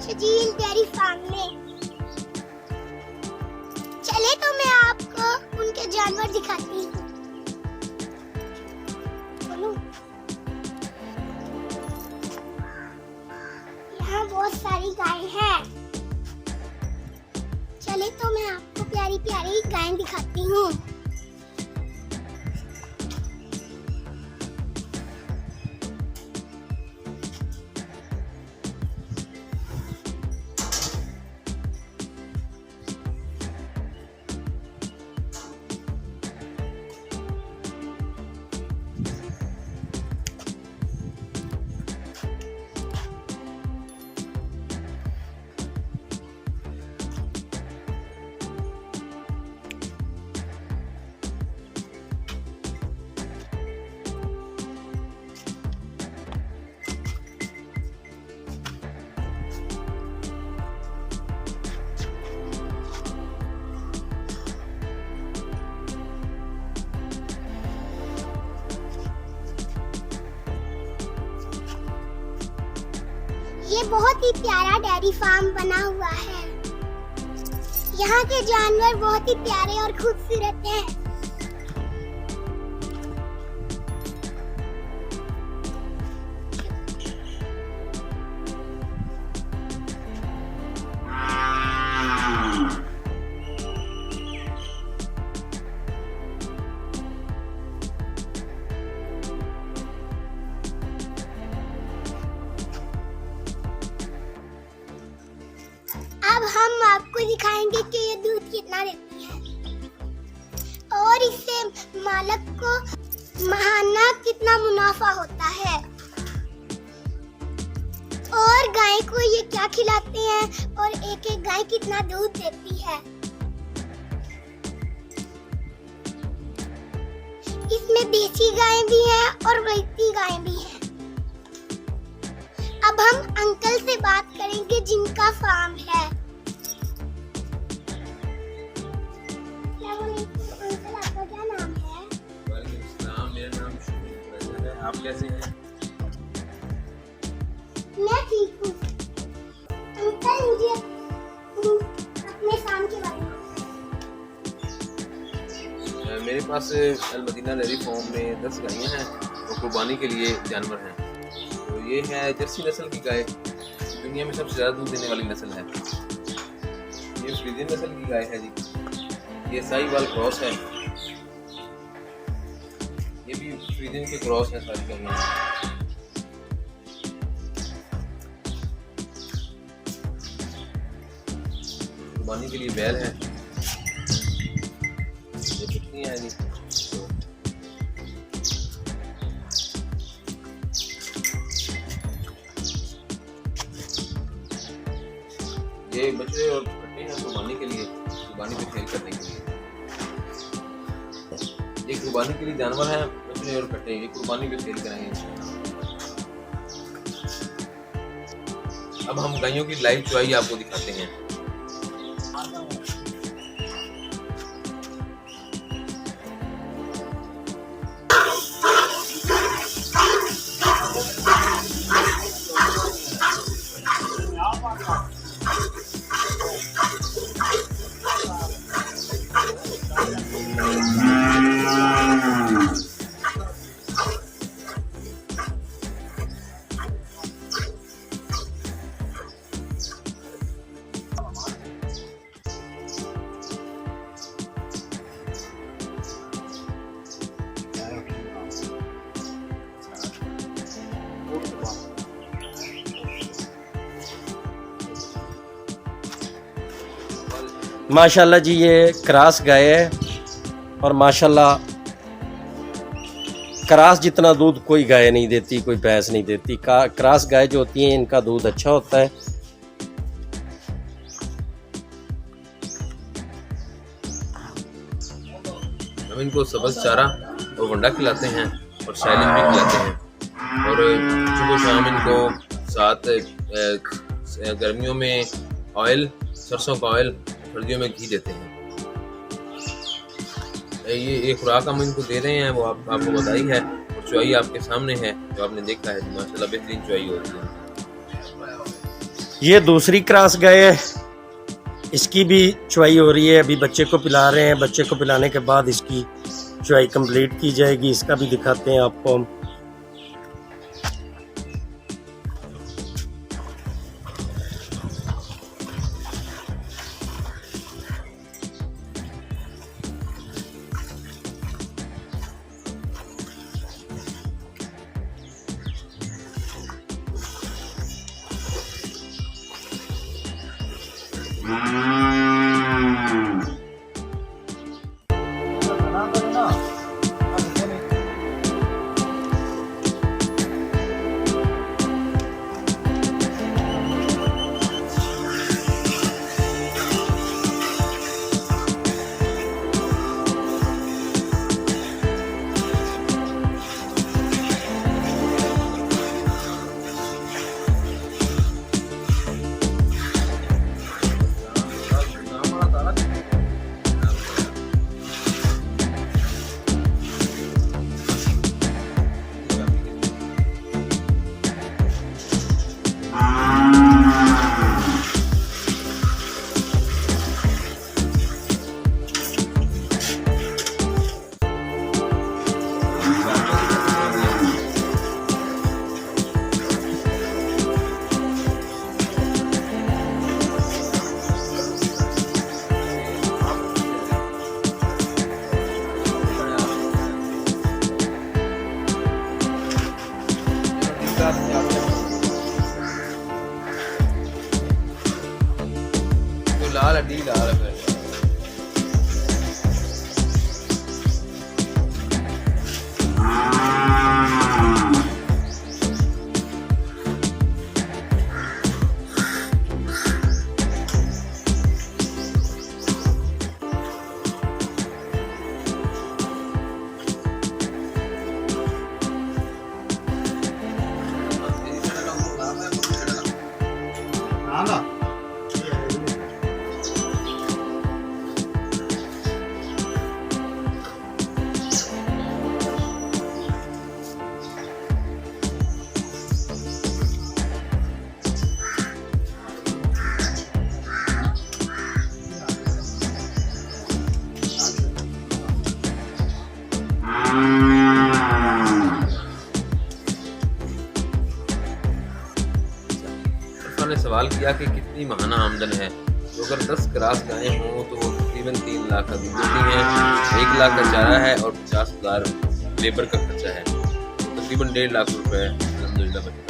Sharjeel dairy farm में। चले तो मैं आपको उनके जानवर दिखाती हूँ। यहाँ बहुत सारी गाय हैं। चले तो मैं आपको प्यारी प्यारी गाय दिखाती हूँ। ये बहुत ही प्यारा डेयरी फार्म बना हुआ है। यहाँ के जानवर बहुत ही प्यारे और खूबसूरत हैं। अब हम आपको दिखाएंगे कि ये दूध कितना देती है और इससे मालिक को माहाना कितना मुनाफा होता है और गाय को ये क्या खिलाते हैं और एक एक गाय कितना दूध देती है। इसमें देसी गाय भी है और वैसी गाय भी है। अब हम अंकल से बात करेंगे जिनका फार्म है। अंकल, आपका क्या नाम है? मेरा नाम शजील है। आप कैसे हैं? मैं ठीक हूँ। अंकल, मुझे अपने फार्म के बारे में मेरे पास अल मदीना डेयरी फार्म में 10 गायें हैं और कुर्बानी के लिए जानवर हैं। तो ये है जर्सी नस्ल की गाय, दुनिया में सबसे ज़्यादा दूध देने वाली नस्ल है। ये फ्रीजियन नस्ल की गाय है जी। ये साहिवाल क्रॉस है। ये भी फ्रीजियन के क्रॉस है सारी गायें। कुर्बानी के लिए बैल है। ये कितनी है जी? ये बछड़े और कट्टे हैं कुर्बानी के लिए, कुर्बानी पे खेल करने के लिए। ये कुर्बानी के लिए जानवर हैं, बछड़े और कट्टे, ये कुर्बानी पे खेल करेंगे। अब हम गायों की लाइव चुवाई आपको दिखाते हैं। माशाल्लाह जी, ये क्रॉस गाय है और माशाल्लाह क्रॉस जितना दूध कोई गाय नहीं देती, कोई भैंस नहीं देती। क्रॉस गाय जो होती हैं इनका दूध अच्छा होता है। हम इनको सब्ज़ चारा और वंडा खिलाते हैं और साइलेंट भी खिलाते हैं और सुबह शाम इनको साथ गर्मियों में ऑयल, सरसों का ऑयल, सर्दियों में घी देते हैं। ये खुराक हम इनको दे रहे हैं, वो आपको बताई है और चुवाई आपके सामने है जो आपने देखा है। माशाल्लाह बेहतरीन चुवाई हो रही है। ये दूसरी क्रॉस गाय है, इसकी भी चुवाई हो रही है। अभी बच्चे को पिला रहे हैं, बच्चे को पिलाने के बाद इसकी चुवाई कंप्लीट की जाएगी। इसका भी दिखाते हैं आपको हम। लाल हड्डी लाल है। ने सवाल किया कि कितनी माहाना आमदन है। तो अगर 10 क्रॉस गायें हों तो वो तकरीबन 3 लाख का दूध देती हैं, 1 लाख का चारा है और 50,000 लेबर का खर्चा है, तो तकरीबन 1.5 लाख रुपए अलहम्दुलिल्लाह बचता है।